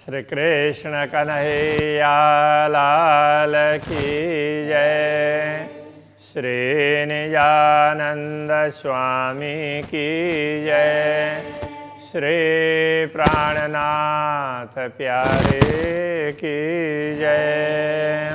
श्री कृष्ण कन्हैया लाल की जय। श्री निजानंद स्वामी की जय। श्री प्राणनाथ प्यारे की जय।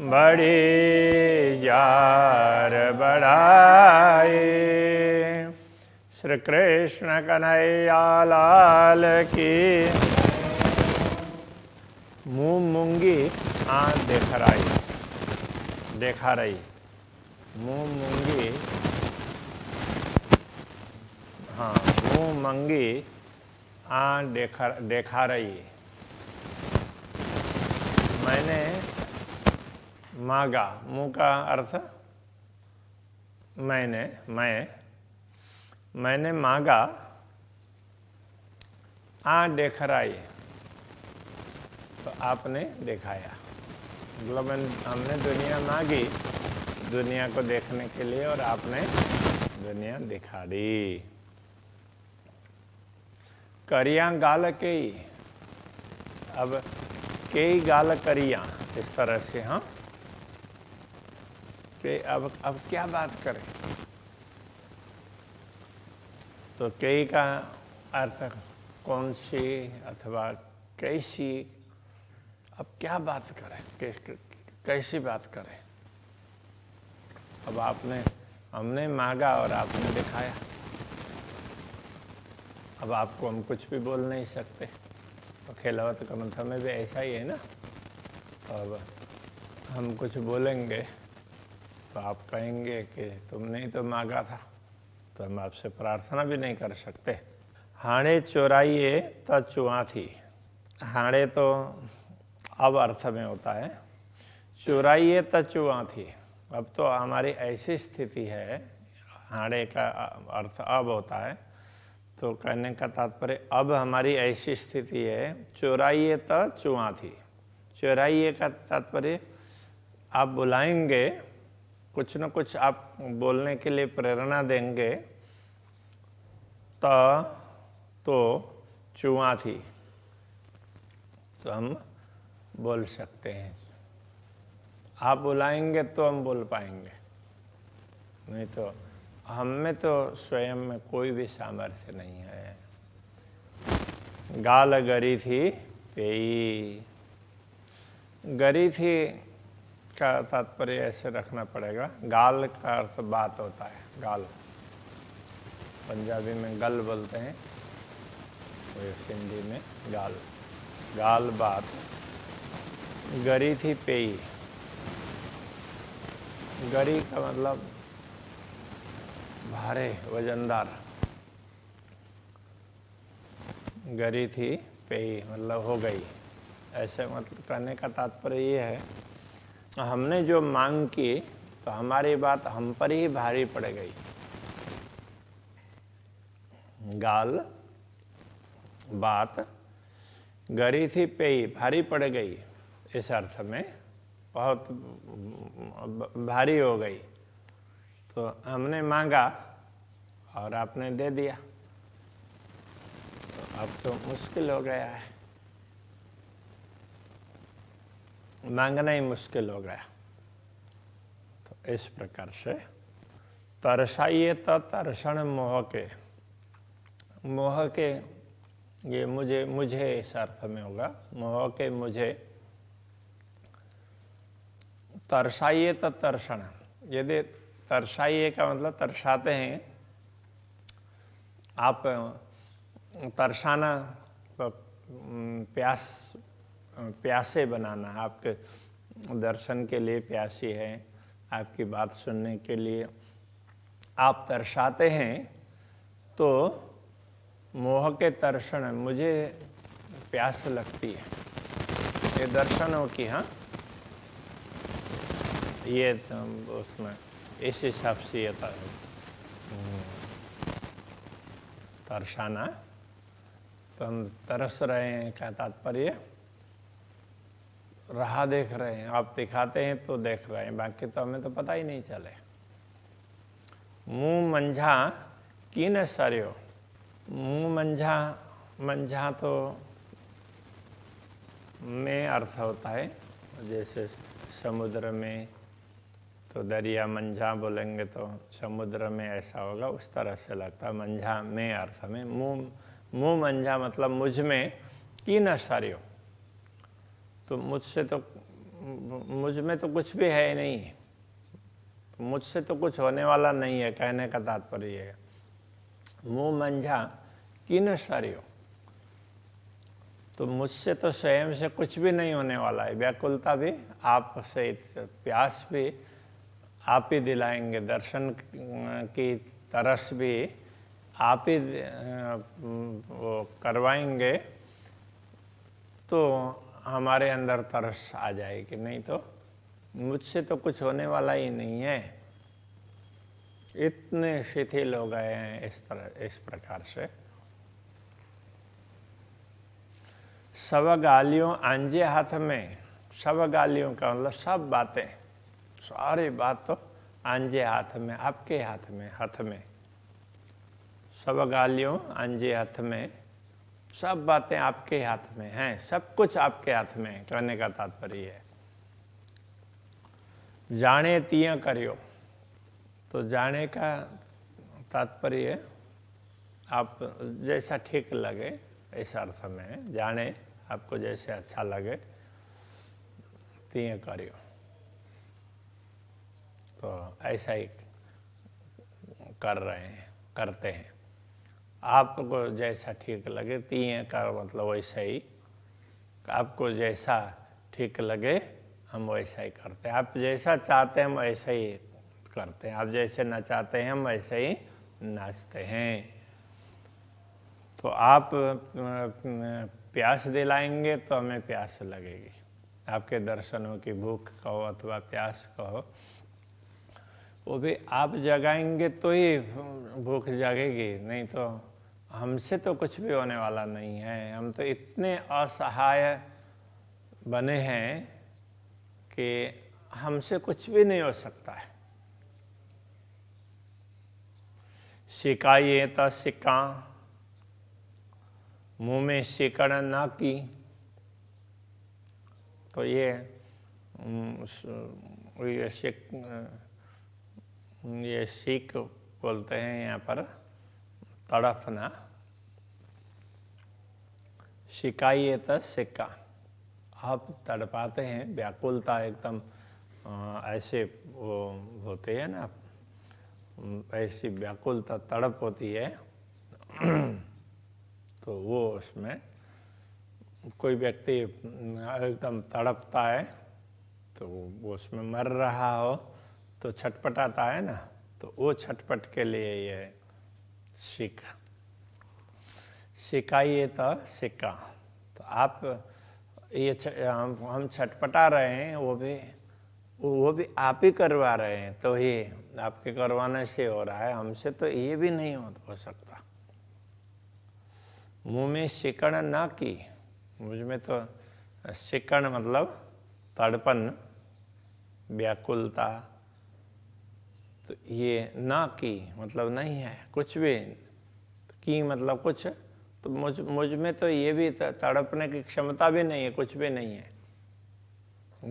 बड़ी जार बढ़ाई। श्री कृष्ण कन्हैया लाल की। मुंह मूंगी आँख देखा रही। मुंह मूंगी, हाँ, मुंह मंगी आँख देखा रही। मैंने मांगा, मुंह का अर्थ मैंने मांगा, आँख देख रही तो आपने दिखाया। मतलब हमने दुनिया मांगी दुनिया को देखने के लिए और आपने दुनिया दिखा दी। करिया गाल कई, अब कई गाल करिया, इस तरह से। हाँ, कि अब क्या बात करें। तो कई का अर्थ कौन सी अथवा कैसी। अब क्या बात करें, कैसी बात करें। अब हमने मांगा और आपने दिखाया। अब आपको हम कुछ भी बोल नहीं सकते। तो खिलावत का मतलब में भी ऐसा ही है ना। अब हम कुछ बोलेंगे तो आप कहेंगे कि तुमने ही तो मांगा था, तो हम आपसे प्रार्थना भी नहीं कर सकते। हाणे चोराइए त चुआ थी। हाणे तो अब अर्थ में होता है, चुराइए त चुआ थी। अब तो हमारी ऐसी स्थिति है, हाणे का अर्थ अब होता है, तो कहने का तात्पर्य अब हमारी ऐसी स्थिति है, चोराइए त चुआ थी। चोराइए का तात्पर्य आप बुलाएंगे, कुछ न कुछ आप बोलने के लिए प्रेरणा देंगे, तो चुआ थी, तो हम बोल सकते हैं। आप बुलाएंगे तो हम बोल पाएंगे, नहीं तो हम में तो स्वयं में कोई भी सामर्थ्य नहीं है। गाल गरी थी पेई। गरी थी का तात्पर्य ऐसे रखना पड़ेगा। गाल का अर्थ बात होता है। गाल पंजाबी में गल बोलते हैं, और सिंधी में गाल। गाल बात। गरी थी पेई। गरी का मतलब भारे, वजनदार। गरी थी पेई मतलब हो गई। ऐसे मतलब कहने का तात्पर्य ये है, हमने जो मांग की तो हमारी बात हम पर ही भारी पड़ गई। गाल बात, गरी थी पेई भारी पड़ गई, इस अर्थ में बहुत भारी हो गई। तो हमने मांगा और आपने दे दिया, तो अब तो मुश्किल हो गया है। मांगना ही मुश्किल हो गया। तो इस प्रकार से तरसाइए तो तरसण मोह के। मोह के, ये मुझे इस अर्थ में होगा। मोह के मुझे। तरसाइए तो तरसण। यदि तरसाइए का मतलब तरसाते हैं आप, तरसाना प्यासे बनाना। आपके दर्शन के लिए प्यासी है, आपकी बात सुनने के लिए आप तरसाते हैं, तो मोह के तर्षण, मुझे प्यास लगती है। ये दर्शनों की, हाँ, ये उसमें इस हिसाब से ये था। तरसाना, तो हम तरस रहे हैं का तात्पर्य राह देख रहे हैं। आप दिखाते हैं तो देख रहे हैं, बाकी तो हमें तो पता ही नहीं चले। मुंह मंझा की न सर्यो, मुंह मंझा, मंझा तो में अर्थ होता है, जैसे समुद्र में, तो दरिया मंझा बोलेंगे तो समुद्र में ऐसा होगा, उस तरह से लगता है। मंझा में अर्थ में, मुंह मंझा मतलब मुझ में की न सर्यो, तो मुझसे तो, मुझ में तो कुछ भी है नहीं, मुझसे तो कुछ होने वाला नहीं है, कहने का तात्पर्य है। मुंह मंझा की न सर्यो, तो मुझसे तो स्वयं से कुछ भी नहीं होने वाला है। व्याकुलता भी आप से, प्यास भी आप ही दिलाएंगे, दर्शन की तरस भी आप ही वो करवाएंगे, तो हमारे अंदर तरस आ जाएगी। नहीं तो मुझसे तो कुछ होने वाला ही नहीं है। इतने शिथिल हो गए हैं इस तरह, इस प्रकार से। सब गालियों आंजे हाथ में, सब गालियों का मतलब सब बातें, सारी बात तो आंजे हाथ में, आपके हाथ में, हाथ में। सब गालियों आंजे हाथ में, सब बातें आपके हाथ में हैं, सब कुछ आपके हाथ में, कहने का तात्पर्य है। जाने तिया करियो, तो जाने का तात्पर्य आप जैसा ठीक लगे, इस अर्थ में जाने, आपको जैसे अच्छा लगे तिया करियो, तो ऐसा ही कर रहे हैं, करते हैं। आपको जैसा ठीक लगे, तिया का मतलब वैसा ही, आपको जैसा ठीक लगे हम वैसा ही करते हैं। आप जैसा चाहते हैं हम ऐसा ही करते हैं, आप जैसे नचाते हैं हम ऐसे ही नाचते हैं। तो आप प्यास दिलाएंगे तो हमें प्यास लगेगी, आपके दर्शनों की भूख कहो अथवा प्यास कहो, वो भी आप जगाएंगे तो ही भूख जगेगी, नहीं तो हमसे तो कुछ भी होने वाला नहीं है। हम तो इतने असहाय बने हैं कि हमसे कुछ भी नहीं हो सकता है। सिकाइए तो सिक्का, मुंह में सिकड़ ना की, तो ये सीख बोलते हैं यहाँ पर, तड़पना। सिकाइए तो सिक्का, आप तड़पाते हैं, व्याकुलता एकदम ऐसे वो होते हैं ना, ऐसी व्याकुलता तड़प होती है, तो वो उसमें कोई व्यक्ति एकदम तड़पता है, तो वो उसमें मर रहा हो तो छटपटाता है ना, तो वो छटपट के लिए ये सीख। सिकाइए तो सिक्का, तो आप ये हम छटपटा रहे हैं, वो भी आप ही करवा रहे हैं, तो ये आपके करवाने से हो रहा है, हमसे तो ये भी नहीं हो सकता। मुंह में सिकड़ ना की, मुझ में तो सिकड़ मतलब तड़पन, व्याकुलता, तो ये ना की मतलब नहीं है कुछ भी, की मतलब कुछ, तो मुझ में तो ये भी तड़पने की क्षमता भी नहीं है, कुछ भी नहीं है,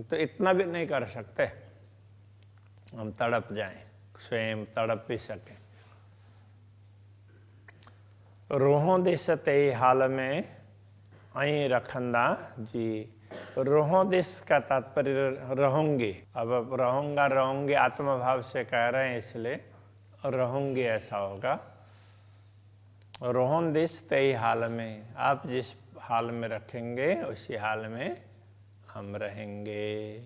तो इतना भी नहीं कर सकते हम तड़प जाएं, स्वयं तड़प भी सके। रोहों दिस ते हाल में आई रखंदा जी, रोहों दिस का तात्पर्य रहूंगी। अब रहूंगा रहूंगी आत्मभाव से कह रहे हैं, इसलिए रहूंगी ऐसा होगा। रोहों दिस ते हाल में, आप जिस हाल में रखेंगे उसी हाल में हम रहेंगे,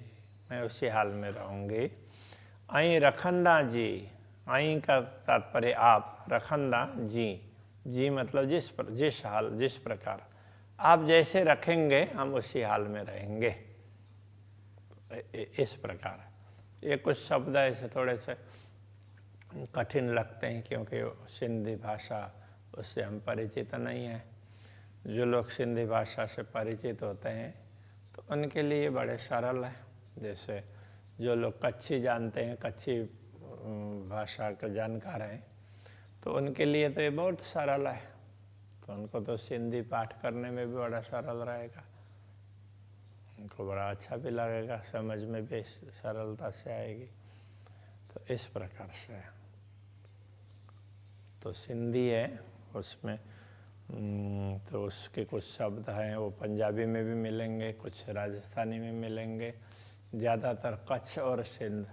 मैं उसी हाल में रहूंगी। आई रखंदा जी, आई का तात्पर्य आप, रखंदा जी, जी मतलब जिस हाल, जिस प्रकार आप जैसे रखेंगे हम उसी हाल में रहेंगे, इस प्रकार। ये कुछ शब्द ऐसे थोड़े से कठिन लगते हैं, क्योंकि सिंधी भाषा उससे हम परिचित नहीं हैं। जो लोग सिंधी भाषा से परिचित होते हैं तो उनके लिए बड़े सरल है। जैसे जो लोग कच्छी जानते हैं, कच्छी भाषा के जानकार हैं, तो उनके लिए तो ये बहुत सरल है, तो उनको तो सिंधी पाठ करने में भी बड़ा सरल रहेगा, उनको बड़ा अच्छा भी लगेगा, समझ में भी सरलता से आएगी। तो इस प्रकार से तो सिंधी है, उसमें तो उसके कुछ शब्द हैं वो पंजाबी में भी मिलेंगे, कुछ राजस्थानी में मिलेंगे। ज़्यादातर कच्छ और सिंध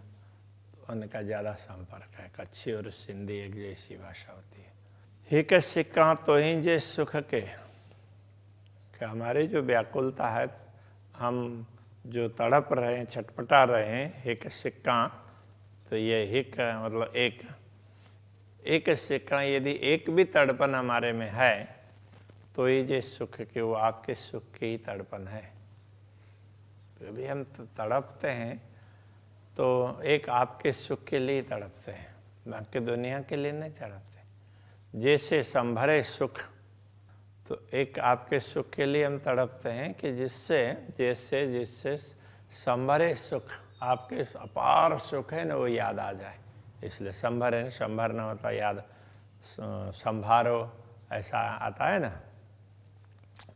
उनका ज़्यादा संपर्क है। कच्छी और सिंधी एक जैसी भाषा होती है। हिक सिक्का तो ही जे सुख के, कि हमारी जो व्याकुलता है, हम जो तड़प रहे हैं, छटपटा रहे हैं, हिक सिक्का, तो ये हिक मतलब एक सिक्का, यदि एक भी तड़पन हमारे में है तो ये जे सुख के, वो आपके सुख की ही तड़पन है। तो अभी हम तड़पते हैं तो एक आपके सुख के लिए तड़पते हैं, बाकी दुनिया के लिए नहीं तड़पते। जैसे संभरे सुख, तो एक आपके सुख के लिए हम तड़पते हैं कि जिससे संभरे सुख, आपके अपार सुख है ना, वो याद आ जाए। इसलिए संभरे, संभरना मतलब याद, संभारो ऐसा आता है ना,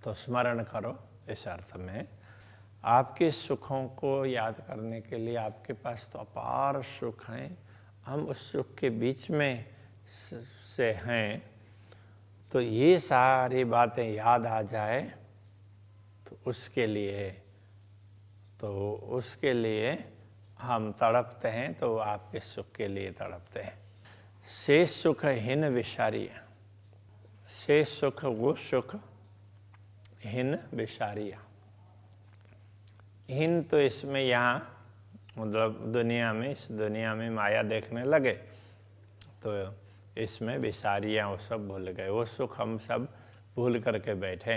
तो स्मरण करो, इस अर्थ में आपके सुखों को याद करने के लिए आपके पास तो अपार सुख हैं, हम उस सुख के बीच में से हैं, तो ये सारी बातें याद आ जाए तो उसके लिए हम तड़पते हैं, तो आपके सुख के लिए तड़पते हैं। शेष सुख हिन विसारिय, शेष सुख वो सुख हिन विसारिय। हिन तो इसमें यहाँ मतलब दुनिया में, इस दुनिया में माया देखने लगे तो इसमें विसारियाँ वो सब भूल गए, वो सुख हम सब भूल करके बैठे।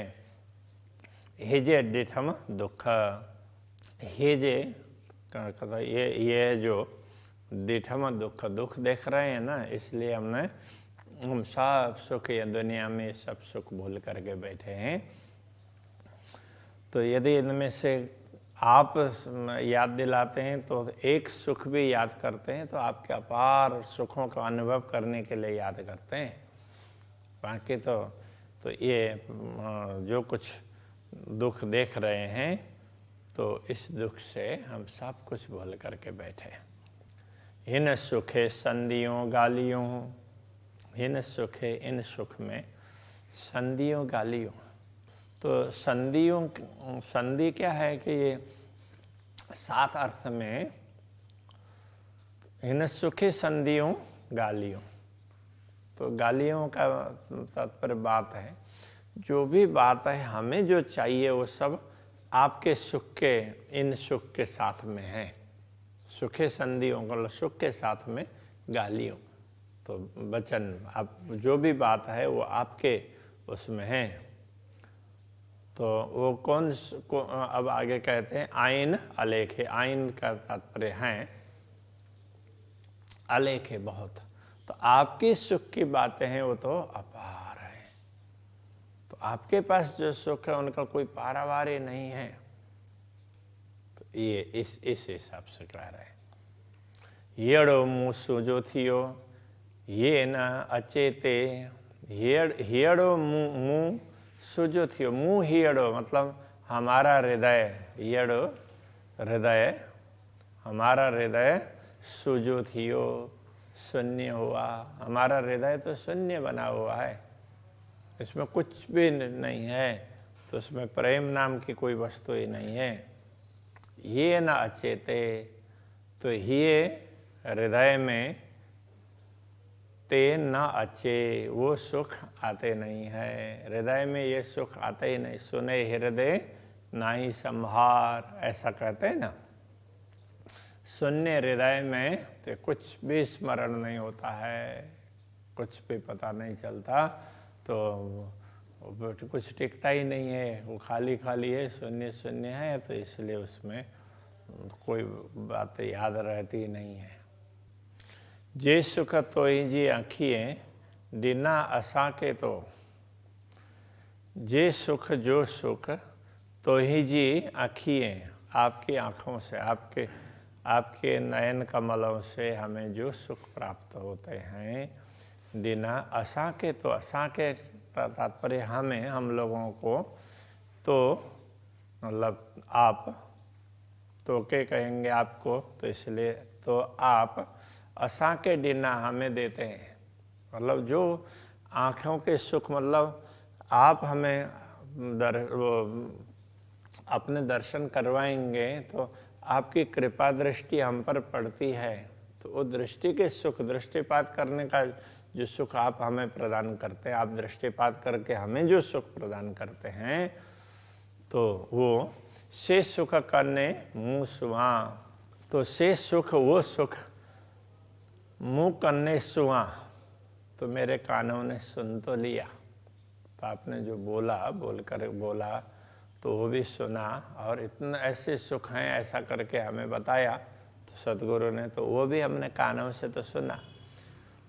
हेजे डिठम दुख, हेजे ये जो डिठम दुख देख रहे हैं ना, इसलिए हम सब सुख या दुनिया में सब सुख भूल करके बैठे हैं। तो यदि इनमें से आप याद दिलाते हैं तो एक सुख भी याद करते हैं, तो आपके अपार सुखों का अनुभव करने के लिए याद करते हैं। बाकी तो ये जो कुछ दुख देख रहे हैं, तो इस दुख से हम सब कुछ भूल करके बैठे। हिन सुखे संधियों गालियों, हिन सुखे, इन सुख में संधियों गालियों। तो संधि क्या है कि ये 7 अर्थ में, हिन सुखे संधियों गालियों, तो गालियों का तात्पर्य बात है, जो भी बात है हमें जो चाहिए वो सब आपके सुख के, इन सुख के साथ में है। सुखे संधियों को सुख के साथ में गालियों, तो वचन, आप जो भी बात है वो आपके उसमें है। तो वो अब आगे कहते हैं आइन अलेखे। आइन का तात्पर्य है अलेखे, बहुत। तो आपकी सुख की बातें हैं वो तो अपार है, तो आपके पास जो सुख है उनका कोई पारावार ही नहीं है। तो ये इस हिसाब से कह रहे हैं। येड़ो मुँह सूजो थियो, ये न अचेते, हियड़ो मुँह सूजो थियो, मुँह हियड़ो मतलब हमारा हृदय, हियड़ो हृदय, हमारा हृदय सूजो थियो, शून्य हुआ। हमारा हृदय तो शून्य बना हुआ है, इसमें कुछ भी नहीं है, तो उसमें प्रेम नाम की कोई वस्तु ही नहीं है। ये न अचेते, तो ये हृदय में, ते न अचे, वो सुख आते नहीं है, हृदय में ये सुख आते ही नहीं। सुने हृदय नाई संभार, ऐसा कहते हैं ना। शून्य हृदय में तो कुछ भी स्मरण नहीं होता है, कुछ भी पता नहीं चलता, तो कुछ टिकता ही नहीं है, वो खाली खाली है, शून्य शून्य है, तो इसलिए उसमें कोई बात याद रहती नहीं है। जे सुख तो ही जी आँखिए दिना असा के तो जे सुख जो सुख तो ही जी आँखिए, आपकी आँखों से, आपके नयन कमलों से हमें जो सुख प्राप्त होते हैं। दिना असा के तो, असा के तात्पर्य हमें, हम लोगों को, तो मतलब आप, तो के कहेंगे आपको, तो इसलिए तो आप असा के दिना हमें देते हैं, मतलब जो आँखों के सुख, मतलब आप हमें अपने दर्शन करवाएंगे तो आपकी कृपा दृष्टि हम पर पड़ती है, तो वो दृष्टि के सुख, दृष्टिपात करने का जो सुख आप हमें प्रदान करते हैं, आप दृष्टिपात करके हमें जो सुख प्रदान करते हैं, तो वो से सुख करने मुँह सुहा, तो से सुख, वो सुख मुँह करने सुहा, तो मेरे कानों ने सुन तो लिया, तो आपने जो बोला, बोला तो वो भी सुना, और इतना ऐसे सुख हैं ऐसा करके हमें बताया, तो सतगुरु ने, तो वो भी हमने कानों से तो सुना।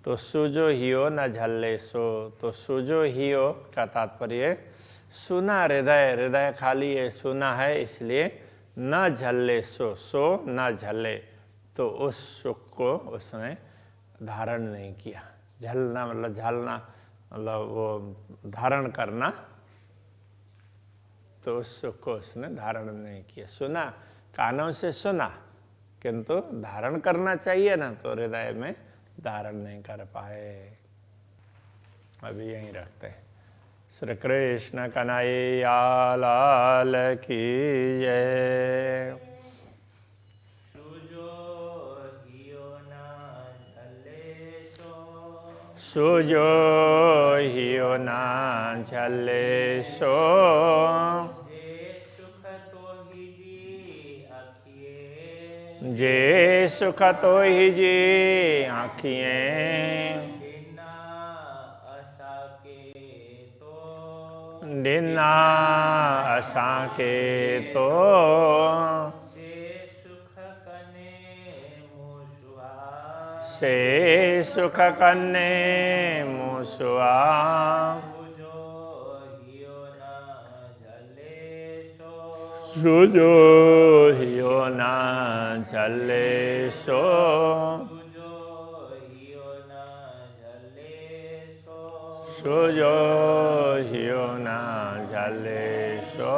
तो सुजो हियो न झल्ले सो, तो सुजो हियो का तात्पर्य सुना हृदय, हृदय खाली है, सुना है, इसलिए न झल्ले सो, सो न झल्ले, तो उस सुख को उसने धारण नहीं किया। झलना मतलब झलना, मतलब वो धारण करना, तो उस सुख को उसने धारण नहीं किया। सुना, कानों से सुना, किंतु धारण करना चाहिए ना, तो हृदय में धारण नहीं कर पाए। अभी यहीं रखते हैं। श्री कृष्ण कन्हैया लाल की जय। सुजो हियो ना झले सो, जे सुख तो ही जी आँखिएं, दिना असा के तो से सुख कन्ने मुसुआ, सुजो हियो ना झले सो, सुजो हियो ना झले सो।